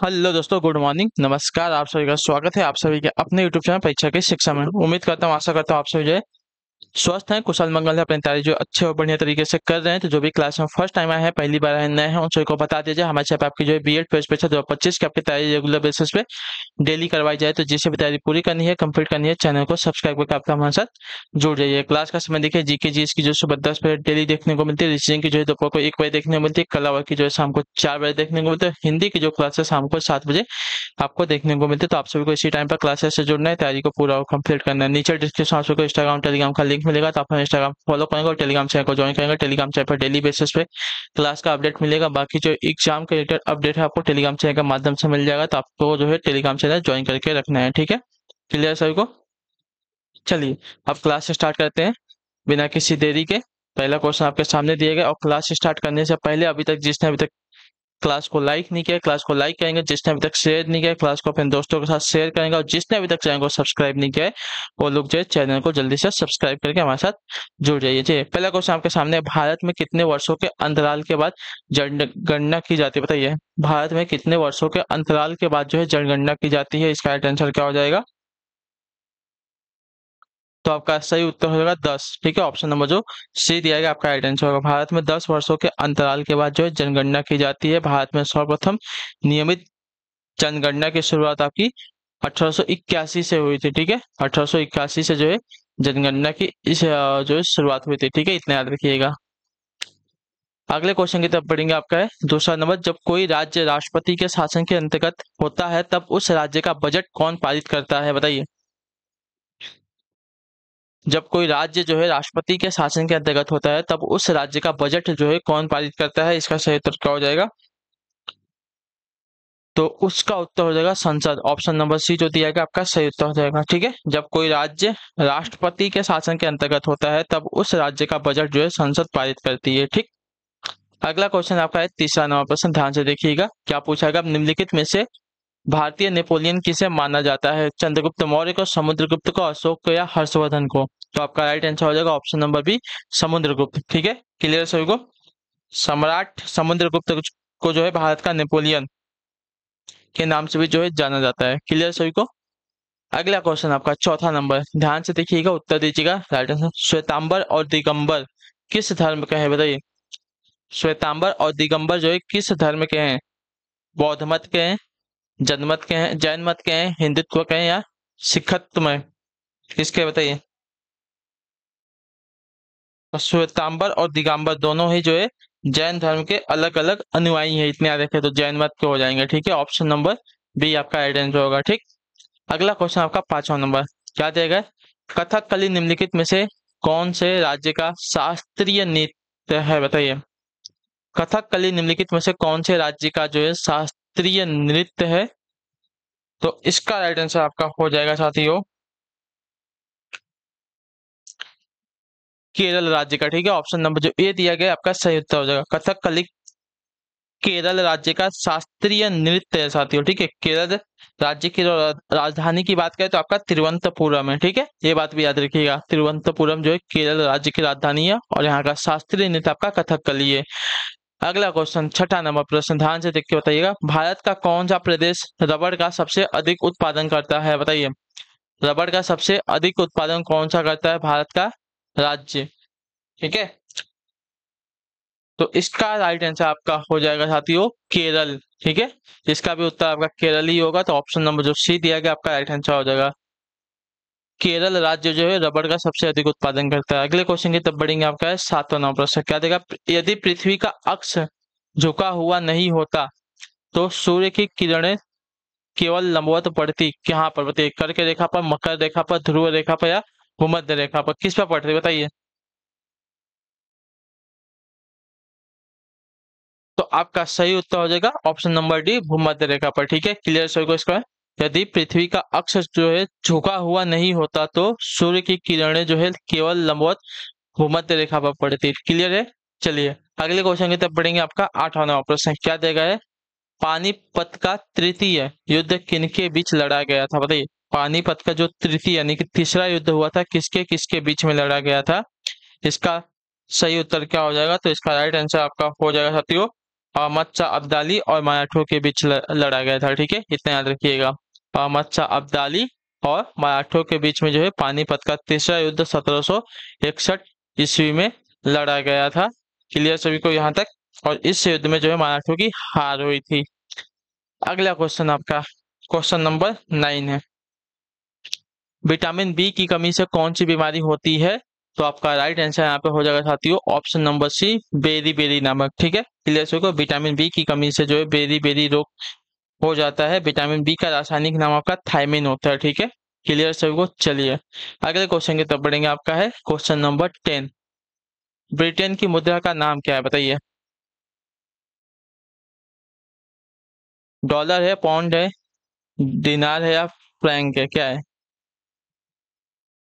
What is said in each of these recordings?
Hello दोस्तों, good morning, नमस्कार। आप सभी का स्वागत है आप सभी के अपने यूट्यूब चैनल परीक्षा की शिक्षा में। उम्मीद करता हूँ, आशा करता हूँ आप सभी जो है स्वस्थ हैं, कुशल मंगल है, अपनी तैयारी जो अच्छे और बढ़िया तरीके से कर रहे हैं। तो जो भी क्लास में फर्स्ट टाइम आए हैं, पहली बार आए नए हैं, उन सभी को बता दीजिए हमारे चैनल पे आपकी जो है बीएड पेज पे 2025 की आपकी तैयारी रेगुलर बेसिस पे डेली करवाई जाए। तो जिसे भी तैयारी पूरी करनी है, कंप्लीट करनी है, चैनल को सब्सक्राइब करके आप हमारे साथ जुड़ जाइए। क्लास का समय देखिए, जीके जीएस की जो सुबह 10 बजे डेली देखने को मिलती है, रीजनिंग की जो है दोपहर को 1 बजे देखने को मिलती है, कला वर्क की जो है शाम को 4 बजे देखने को मिलती है, हिंदी की जो क्लास है शाम को 7 बजे आपको देखने को मिलते हैं। तो आप सभी को इसी टाइम पर क्लासेस से जुड़ना है, तैयारी को पूरा और कंप्लीट करना है। नीचे डिस्क्रिप्शन आप सबको इंस्टाग्राम टेलीग्राम का लिंक मिलेगा, तो आप इंस्टाग्राम फॉलो करेंगे और टेलीग्राम चैनल को ज्वाइन करेंगे। टेलीग्राम चैनल पर डेली बेसिस पे क्लास का अपडेट मिलेगा। बाकी जो एग्जाम के रिलेटेड अपडेट है आपको टेलीग्राम चैनल के माध्यम से मिल जाएगा, तो आपको जो है टेलीग्राम चैनल ज्वाइन करके रखना है। ठीक है, क्लियर सभी को? चलिए अब क्लास स्टार्ट करते हैं बिना किसी देरी के। पहला क्वेश्चन आपके सामने दिया गया और क्लास स्टार्ट करने से पहले अभी तक जिसने अभी तक क्लास को लाइक नहीं किया, क्लास को लाइक करेंगे। जिसने अभी तक शेयर नहीं किया, क्लास को अपने दोस्तों के साथ शेयर करेंगे। और जिसने अभी तक चैनल को सब्सक्राइब नहीं किया है, वो लोग जो है चैनल को जल्दी से सब्सक्राइब करके हमारे साथ जुड़ जाइए। जी, पहला क्वेश्चन आपके सामने है, भारत में कितने वर्षों के अंतराल के बाद जनगणना की जाती है? बताइए, भारत में कितने वर्षों के अंतराल के बाद जो है जनगणना की जाती है? इसका राइट आंसर क्या हो जाएगा? तो आपका सही उत्तर हो जाएगा 10। ठीक है, ऑप्शन नंबर जो सी दिया गया आपका राइट आंसर होगा। भारत में 10 वर्षों के अंतराल के बाद जो है जनगणना की जाती है। भारत में सर्वप्रथम नियमित जनगणना की शुरुआत आपकी 1881 से हुई थी। ठीक है, 1881 से जो है जनगणना की जो है शुरुआत हुई थी। ठीक है, इतना याद रखिएगा। अगले क्वेश्चन की तरफ बढ़ेंगे। आपका है दूसरा नंबर, जब कोई राज्य राष्ट्रपति के शासन के अंतर्गत होता है, तब उस राज्य का बजट कौन पारित करता है? बताइए, जब कोई राज्य जो है राष्ट्रपति के शासन के अंतर्गत होता है, तब उस राज्य का बजट जो है कौन पारित करता है? इसका सही उत्तर क्या हो जाएगा? तो उसका उत्तर हो जाएगा संसद। ऑप्शन नंबर सी जो दिया गया आपका सही उत्तर हो जाएगा। ठीक है, जब कोई राज्य राष्ट्रपति के शासन के अंतर्गत होता है, तब उस राज्य का बजट जो है संसद पारित करती है। ठीक, अगला क्वेश्चन आपका है तीसरा नंबर प्रश्न, ध्यान से देखिएगा क्या पूछा गया। निम्नलिखित में से भारतीय नेपोलियन किसे माना जाता है? चंद्रगुप्त मौर्य को, समुद्रगुप्त को, अशोक को या हर्षवर्धन को? तो आपका राइट आंसर हो जाएगा ऑप्शन नंबर बी, समुद्रगुप्त। ठीक है, क्लियर सभी को? सम्राट समुद्रगुप्त को जो है भारत का नेपोलियन के नाम से भी जो है जाना जाता है। क्लियर सभी को? अगला क्वेश्चन आपका चौथा नंबर, ध्यान से देखिएगा, उत्तर दीजिएगा। राइट आंसर, श्वेतांबर और दिगंबर किस धर्म के हैं? बताइए, श्वेतांबर और दिगंबर जो है किस धर्म के हैं? बौद्ध मत के हैं, जैन मत के हैं, जैन मत के हैं, हिंदुत्व के हैं या सिखत्व में? किसके बताइए? तो श्वेतांबर और दिगंबर दोनों ही जो है जैन धर्म के अलग अलग अनुयायी हैं। इतने याद रखें, तो जैन मत के हो जाएंगे। ठीक है, ऑप्शन नंबर बी आपका राइट आंसर होगा। ठीक, अगला क्वेश्चन आपका पांचवा नंबर, क्या देगा? कथकली निम्नलिखित में से कौन से राज्य का शास्त्रीय नृत्य है? बताइए, कथकली निम्नलिखित में से कौन से राज्य का जो है शास्त्रीय नृत्य है? तो इसका राइट आंसर आपका हो जाएगा साथियों केरल राज्य का। ठीक है, ऑप्शन नंबर जो ए दिया गया आपका सही उत्तर हो जाएगा। कथकली केरल राज्य का शास्त्रीय नृत्य है साथियों। ठीक है, केरल राज्य की राजधानी की बात करें तो आपका तिरुवनंतपुरम है। ठीक है, ये बात भी याद रखिएगा, तिरुवनंतपुरम जो है केरल राज्य की राजधानी है और यहाँ का शास्त्रीय नृत्य आपका कथकली है। अगला क्वेश्चन छठा नंबर प्रश्न, ध्यान से देख के बताइएगा। भारत का कौन सा प्रदेश रबड़ का सबसे अधिक उत्पादन करता है? बताइए, रबड़ का सबसे अधिक उत्पादन कौन सा करता है भारत का राज्य? ठीक है, तो इसका राइट आंसर आपका हो जाएगा साथियों केरल। ठीक है, इसका भी उत्तर आपका केरल ही होगा। तो ऑप्शन नंबर जो सी दिया गया आपका राइट आंसर हो जाएगा। केरल राज्य जो है रबड़ का सबसे अधिक उत्पादन करता है। अगले क्वेश्चन की तब बढ़ेंगे। आपका है सातवां नंबर प्रश्न, क्या देगा? यदि पृथ्वी का अक्ष झुका हुआ नहीं होता, तो सूर्य की किरणें केवल लंबवत पड़ती कहाँ पर? बताइए, कर्क रेखा पर, मकर रेखा पर, ध्रुव रेखा पर या भूमध्य रेखा पर? किस पर पड़ती बताइए? तो आपका सही उत्तर हो जाएगा ऑप्शन नंबर डी, भूमध्य रेखा पर। ठीक है, क्लियर सभी को? इसका यदि पृथ्वी का अक्ष जो है झुका हुआ नहीं होता, तो सूर्य की किरणें जो है केवल लंबवत भूमध्य रेखा पर पड़ती है। क्लियर है? चलिए अगले क्वेश्चन की तरफ बढ़ेंगे। आपका आठवां नंबर प्रश्न, क्या देगा है? पानीपत का तृतीय युद्ध किनके बीच लड़ा गया था? बताइए, पानीपत का जो तृतीय यानी कि तीसरा युद्ध हुआ था, किसके किसके बीच में लड़ा गया था? इसका सही उत्तर क्या हो जाएगा? तो इसका राइट आंसर आपका हो जाएगा साथियों अहमद शाह अब्दाली और मराठों के बीच लड़ा गया था। ठीक है, इतना याद रखिएगा। अहमद शाह अब्दाली और मराठों के बीच में जो है पानीपत का तीसरा युद्ध 1761 ईस्वी में लड़ा गया था। क्लियर सभी को यहाँ तक। और इस युद्ध में जो है मराठों की हार हुई थी। अगला क्वेश्चन आपका क्वेश्चन नंबर 9 है, विटामिन बी की कमी से कौन सी बीमारी होती है? तो आपका राइट आंसर यहाँ पे हो जाएगा साथियों option number C, beriberi नामक। ठीक है, क्लियर सभी को। विटामिन बी की कमी से जो है बेरी बेरी रोग हो जाता है। विटामिन बी का रासायनिक नाम आपका थायमिन होता है। ठीक है, क्लियर सभी को। चलिए अगले क्वेश्चन की तरफ बढ़ेंगे। आपका है क्वेश्चन नंबर 10, ब्रिटेन की मुद्रा का नाम क्या है? बताइए। डॉलर है, पाउंड है, दिनार है या फ्रैंक है, क्या है?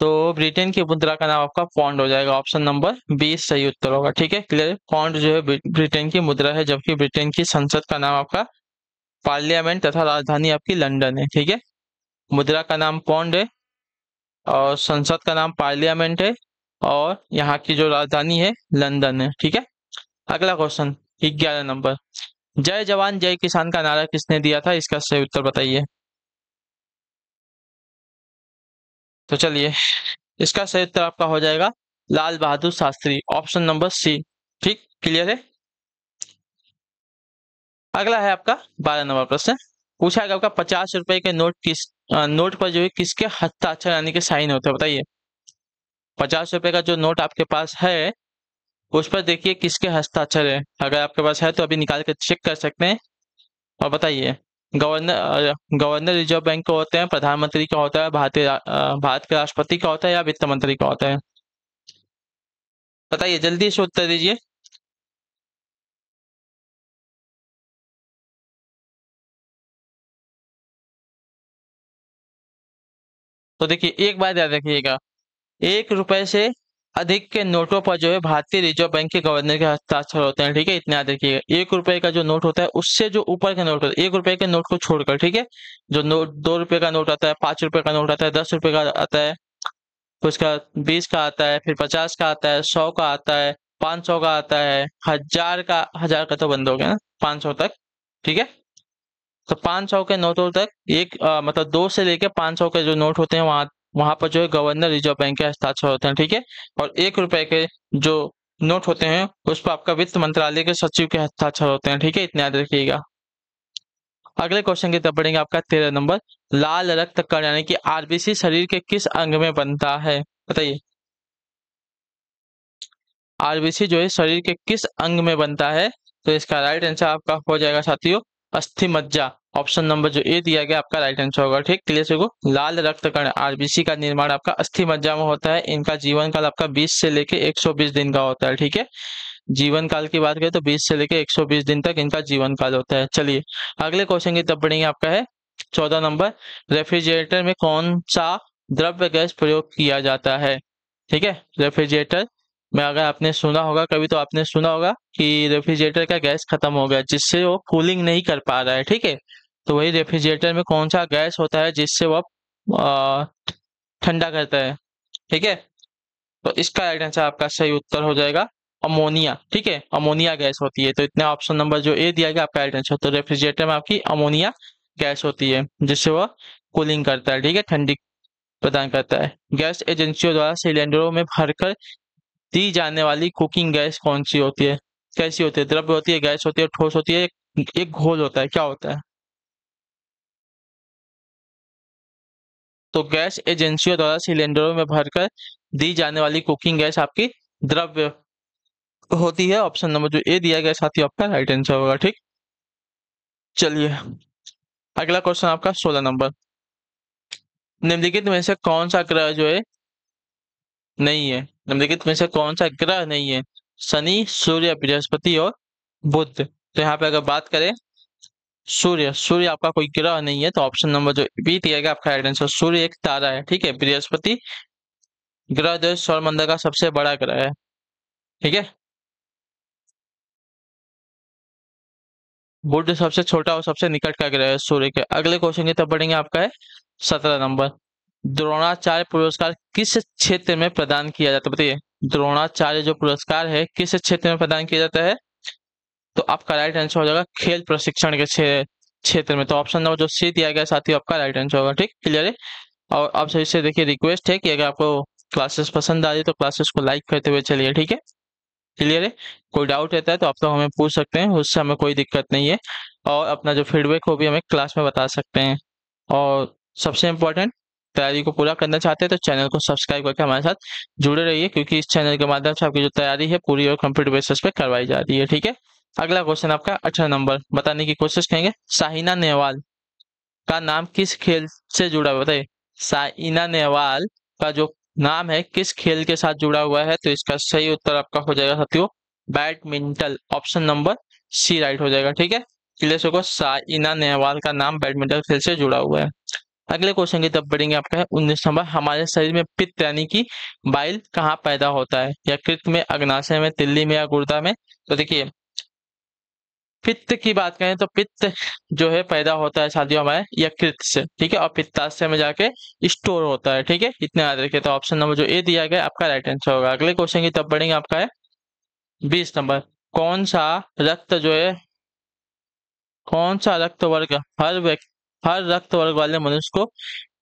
तो ब्रिटेन की मुद्रा का नाम आपका पाउंड हो जाएगा। ऑप्शन नंबर 20 सही उत्तर होगा। ठीक है, क्लियर। पाउंड जो है ब्रिटेन की मुद्रा है, जबकि ब्रिटेन की संसद का नाम आपका पार्लियामेंट तथा राजधानी आपकी लंदन है। ठीक है, मुद्रा का नाम पाउंड है और संसद का नाम पार्लियामेंट है और यहाँ की जो राजधानी है लंदन है। ठीक है, अगला क्वेश्चन 11 नंबर, जय जवान जय किसान का नारा किसने दिया था? इसका सही उत्तर बताइए। तो चलिए इसका सही उत्तर आपका हो जाएगा Lal Bahadur Shastri. Option number C. ठीक, क्लियर है। अगला है आपका 12 नंबर प्रश्न, पूछा है आपका 50 रुपए के नोट नोट पर जो है किसके हस्ताक्षर यानी कि साइन होते हैं? बताइए। 50 रुपए का जो नोट आपके पास है उस पर देखिए किसके हस्ताक्षर है। अगर आपके पास है तो अभी निकाल के चेक कर सकते हैं और बताइए। गवर्नर रिजर्व बैंक का होते हैं, प्रधानमंत्री का होता है, भारत के राष्ट्रपति का होता है या वित्त मंत्री का होता है? बताइए जल्दी से उत्तर दीजिए। तो देखिए एक बात याद रखिएगा, 1 रुपए से अधिक के नोटों पर जो है भारतीय रिजर्व बैंक के गवर्नर के हस्ताक्षर होते हैं। ठीक है, इतना याद रखिएगा। 1 रुपए का जो नोट होता है उससे जो ऊपर के नोट होता है, 1 रुपए के नोट को छोड़कर। ठीक है, जो नोट 2 रुपए का नोट आता है, 5 रुपए का नोट आता है, 10 रुपए का आता है, फिर उसका 20 का आता है, फिर 50 का आता है, 100 का आता है, 500 का आता है, 1000 का, 1000 का तो बंद हो गया ना, 500 तक। ठीक है, तो 500 के नोटों तक मतलब 2 से लेके 500 के जो नोट होते हैं वहां वहां पर जो है गवर्नर रिजर्व बैंक के हस्ताक्षर होते हैं। ठीक है, और 1 रुपए के जो नोट होते हैं उस पर आपका वित्त मंत्रालय के सचिव के हस्ताक्षर होते हैं। ठीक है, इतना याद रखिएगा। अगले क्वेश्चन की तरफ बढ़ेंगे। आपका 13 नंबर, लाल रक्त कण यानी कि आरबीसी शरीर के किस अंग में बनता है? बताइए। आरबीसी जो है शरीर के किस अंग में बनता है? तो इसका राइट आंसर आपका हो जाएगा साथियों अस्थि मज्जा। ऑप्शन नंबर जो ए दिया गया आपका राइट आंसर होगा। ठीक, क्लियर से को। लाल रक्त कण आरबीसी का निर्माण आपका अस्थि मज्जा में होता है। इनका जीवन काल आपका 20 से लेके 120 दिन का होता है। ठीक है, जीवन काल की बात करें तो 20 से लेके 120 दिन तक इनका जीवन काल होता है। चलिए अगले क्वेश्चन की तरफ बढ़ेंगे। आपका है 14 नंबर, रेफ्रिजरेटर में कौन सा द्रव्य गैस प्रयोग किया जाता है? ठीक है, रेफ्रिजरेटर में अगर आपने सुना होगा कभी तो आपने सुना होगा कि रेफ्रिजरेटर का गैस खत्म हो गया जिससे वो कूलिंग नहीं कर पा रहा है। ठीक है, तो वही रेफ्रिजरेटर में कौन सा गैस होता है जिससे वो अ, ठंडा करता है? ठीक है, तो इसका राइट आंसर आपका सही उत्तर हो जाएगा अमोनिया। ठीक है, अमोनिया गैस होती है। तो इतना ऑप्शन नंबर जो ए दिया गया आपका राइट आंसर। तो रेफ्रिजरेटर में आपकी अमोनिया गैस होती है जिससे वह कूलिंग करता है। ठीक है, ठंडी प्रदान करता है। गैस एजेंसियों द्वारा सिलेंडरों में भरकर दी जाने वाली कुकिंग गैस कौन सी होती है? कैसी होती है? द्रव्य होती है, गैस होती है, ठोस होती है, एक घोल होता है, क्या होता है? तो गैस एजेंसियों द्वारा सिलेंडरों में भरकर दी जाने वाली कुकिंग गैस आपकी द्रव्य होती है। ऑप्शन नंबर जो ए दिया गया साथी आपका राइट आंसर होगा। ठीक, चलिए अगला क्वेश्चन आपका 16 नंबर, निम्नलिखित में से कौन सा ग्रह जो है नहीं है? निम्नलिखित में से कौन सा ग्रह नहीं है? शनि, सूर्य, बृहस्पति और बुध। तो यहाँ पे अगर बात करें सूर्य, सूर्य आपका कोई ग्रह नहीं है। तो ऑप्शन नंबर जो बी दिया गया आपका राइट आंसर। सूर्य एक तारा है। ठीक है, बृहस्पति ग्रह जो है सौरमंडल का सबसे बड़ा ग्रह है। ठीक है, बुध सबसे छोटा और सबसे निकट का ग्रह है सूर्य के। अगले क्वेश्चन की तरफ बढ़ेंगे। आपका है 17 नंबर, द्रोणाचार्य पुरस्कार किस क्षेत्र में प्रदान किया जाता है? बताइए, द्रोणाचार्य जो पुरस्कार है किस क्षेत्र में प्रदान किया जाता है? तो आपका राइट आंसर हो जाएगा खेल प्रशिक्षण के क्षेत्र में। तो ऑप्शन नंबर जो सी दिया गया साथियों आपका राइट आंसर होगा। ठीक, क्लियर है। और आप सभी से देखिए रिक्वेस्ट है कि अगर आपको क्लासेस पसंद आ रही है तो क्लासेस को लाइक करते हुए चलिए। ठीक है, क्लियर है। कोई डाउट रहता है तो आप तो हमें पूछ सकते हैं, उससे हमें कोई दिक्कत नहीं है। और अपना जो फीडबैक हो भी हमें क्लास में बता सकते हैं। और सबसे इम्पोर्टेंट, तैयारी को पूरा करना चाहते हैं तो चैनल को सब्सक्राइब करके हमारे साथ जुड़े रहिए, क्योंकि इस चैनल के माध्यम से आपकी जो तैयारी है पूरी और कंप्लीट बेसिस पे करवाई जा रही है। ठीक है। अगला क्वेश्चन आपका 18 नंबर बताने की कोशिश करेंगे। साइना नेहवाल का नाम किस खेल से जुड़ा हुआ है? बताइए, साइना नेहवाल का जो नाम है किस खेल के साथ जुड़ा हुआ है? तो इसका सही उत्तर आपका हो जाएगा साथियों badminton. Option number C right हो जाएगा। ठीक है, क्लियर को साइना नेहवाल का नाम बैडमिंटन खेल से जुड़ा हुआ है। अगले क्वेश्चन की तरफ बढ़ेंगे। आपका है 19 नंबर। हमारे शरीर में पित्त यानी कि बाइल कहाँ पैदा होता है? यकृत में, अग्नाशय में, तिल्ली में या गुर्दा में? तो देखिए, पित्त की बात करें तो पित्त जो है पैदा होता है साथियों हमारे यकृत से। ठीक है, और पित्ताशय में जाके स्टोर होता है। ठीक है, इतने याद रखिए। तो ऑप्शन नंबर जो ए दिया गया आपका राइट आंसर होगा। अगले क्वेश्चन की तरफ बढ़ेंगे। आपका है 20 नंबर। कौन सा रक्त जो है, कौन सा रक्त वर्ग हर रक्त वर्ग वाले मनुष्य को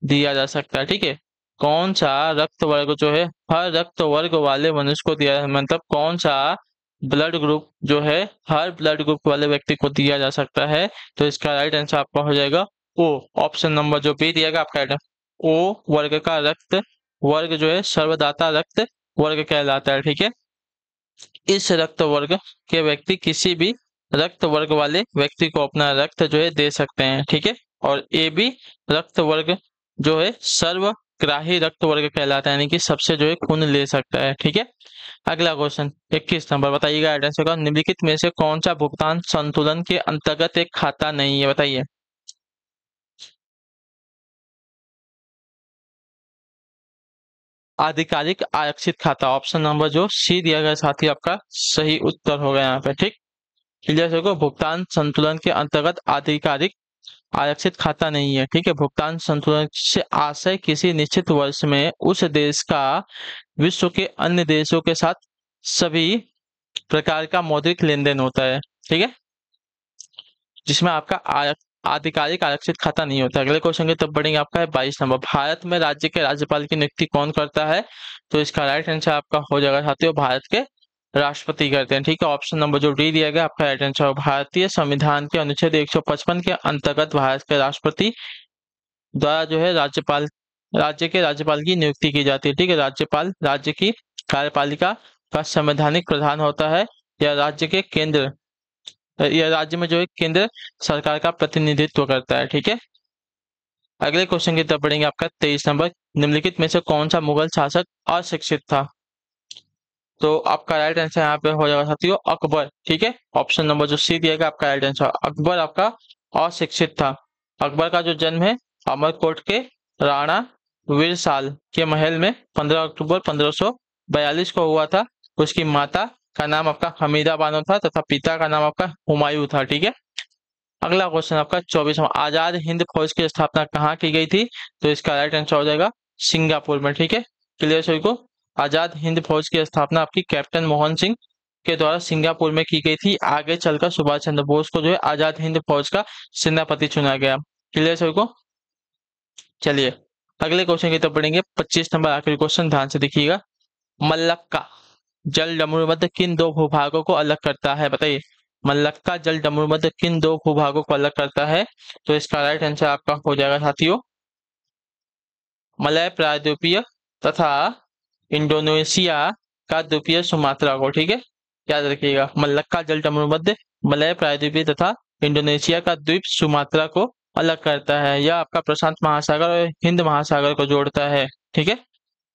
दिया जा सकता है? ठीक है, कौन सा रक्त वर्ग जो है हर रक्त वर्ग वाले मनुष्य को दिया, मतलब कौन सा ब्लड ग्रुप जो है हर ब्लड ग्रुप वाले व्यक्ति को दिया जा सकता है? तो इसका राइट आंसर आपका हो जाएगा ओ। ऑप्शन नंबर जो बी दिया गया आपका राइट आंसर। ओ वर्ग का रक्त वर्ग जो है सर्वदाता रक्त वर्ग कहलाता है। ठीक है, इस रक्त वर्ग के व्यक्ति किसी भी रक्त वर्ग वाले व्यक्ति को अपना रक्त जो है दे सकते हैं। ठीक है, और ए बी रक्त वर्ग जो है सर्वग्राही रक्त वर्ग कहलाता है, यानी कि सबसे जो है खून ले सकता है। ठीक है, अगला क्वेश्चन 21 नंबर बताइएगा। एड्रेस होगा निम्नलिखित में से कौन सा भुगतान संतुलन के अंतर्गत एक खाता नहीं है? बताइए, आधिकारिक आरक्षित खाता। ऑप्शन नंबर जो सी दिया गया साथी आपका सही उत्तर होगा यहाँ पे। ठीक, क्लियर को भुगतान संतुलन के अंतर्गत आधिकारिक आरक्षित खाता नहीं है। ठीक है, भुगतान संतुलन से आशय किसी निश्चित वर्ष में उस देश का विश्व के अन्य देशों के साथ सभी प्रकार का मौद्रिक लेन देन होता है। ठीक है, जिसमें आपका आधिकारिक आरक्षित खाता नहीं होता। अगले क्वेश्चन की तरफ बढ़ेंगे। आपका है 22 नंबर। भारत में राज्य के राज्यपाल की नियुक्ति कौन करता है? तो इसका राइट आंसर आपका हो जाएगा साथियों भारत के राष्ट्रपति करते हैं। ठीक है, ऑप्शन नंबर जो डी दिया गया आपका राइट आंसर। भारतीय संविधान के अनुच्छेद 155 के अंतर्गत भारत के राष्ट्रपति द्वारा जो है राज्य के राज्यपाल की नियुक्ति की जाती है। ठीक है, राज्यपाल राज्य की कार्यपालिका का संवैधानिक प्रधान होता है, या राज्य के केंद्र या राज्य में जो है केंद्र सरकार का प्रतिनिधित्व करता है। ठीक है, अगले क्वेश्चन की तरफ बढ़ेंगे। आपका 23 नंबर। निम्नलिखित में से कौन सा मुगल शासक अशिक्षित था? तो आपका राइट आंसर यहाँ पे हो जाएगा साथियों अकबर। ठीक है, ऑप्शन नंबर जो सी दिएगा आपका राइट आंसर। अकबर आपका अशिक्षित था। अकबर का जो जन्म है अमरकोट के राणा वीरसाल के महल में 15 अक्टूबर 1542 को हुआ था। उसकी माता का नाम आपका हमीदा बानो था तथा पिता का नाम आपका हुमायूं था। ठीक है, अगला क्वेश्चन आपका 24वां। आजाद हिंद फौज की स्थापना कहाँ की गई थी? तो इसका राइट आंसर हो जाएगा सिंगापुर में। ठीक है, क्लियर सभी को। आजाद हिंद फौज की स्थापना आपकी कैप्टन मोहन सिंह के द्वारा सिंगापुर में की गई थी। आगे चलकर सुभाष चंद्र बोस को जो है आजाद हिंद फौज का सेनापति चुना गया। क्लियर सभी को। चलिए अगले क्वेश्चन की तरफ बढ़ेंगे। 25 नंबर आखिरी क्वेश्चन, ध्यान से देखिएगा। मल्लक्का जल डमरूमध्य किन दो भूभागों को अलग करता है? बताइए, मल्लक्का जल डमरूमध्य किन दो भूभागों को अलग करता है? तो इसका राइट आंसर आपका हो जाएगा साथियों मलय प्रायद्वीपीय तथा इंडोनेशिया का द्वीपीय सुमात्रा को। ठीक है, याद रखिएगा मल्लक्का जल डमरूमध्य मलय प्रायद्वीपीय तथा इंडोनेशिया का द्वीप सुमात्रा को अलग करता है। यह आपका प्रशांत महासागर और हिंद महासागर को जोड़ता है। ठीक है,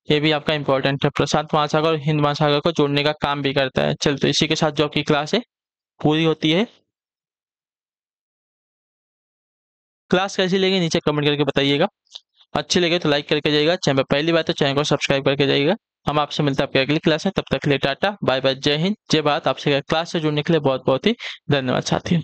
ये भी आपका इंपॉर्टेंट है, प्रशांत महासागर और हिंद महासागर को जोड़ने का काम भी करता है। चल तो इसी के साथ जो आपकी क्लास है पूरी होती है। क्लास कैसी लगी नीचे कमेंट करके बताइएगा। अच्छी लगे तो लाइक करके जाइएगा। चैनल पर पहली बात तो चैनल को सब्सक्राइब करके जाइएगा। हम आपसे मिलते हैं आपकी अगली क्लास में, तब तक के लिए टाटा बाय बाय, जय हिंद जय भारत। आपसे क्लास से जुड़ने के लिए बहुत बहुत ही धन्यवाद साथियों।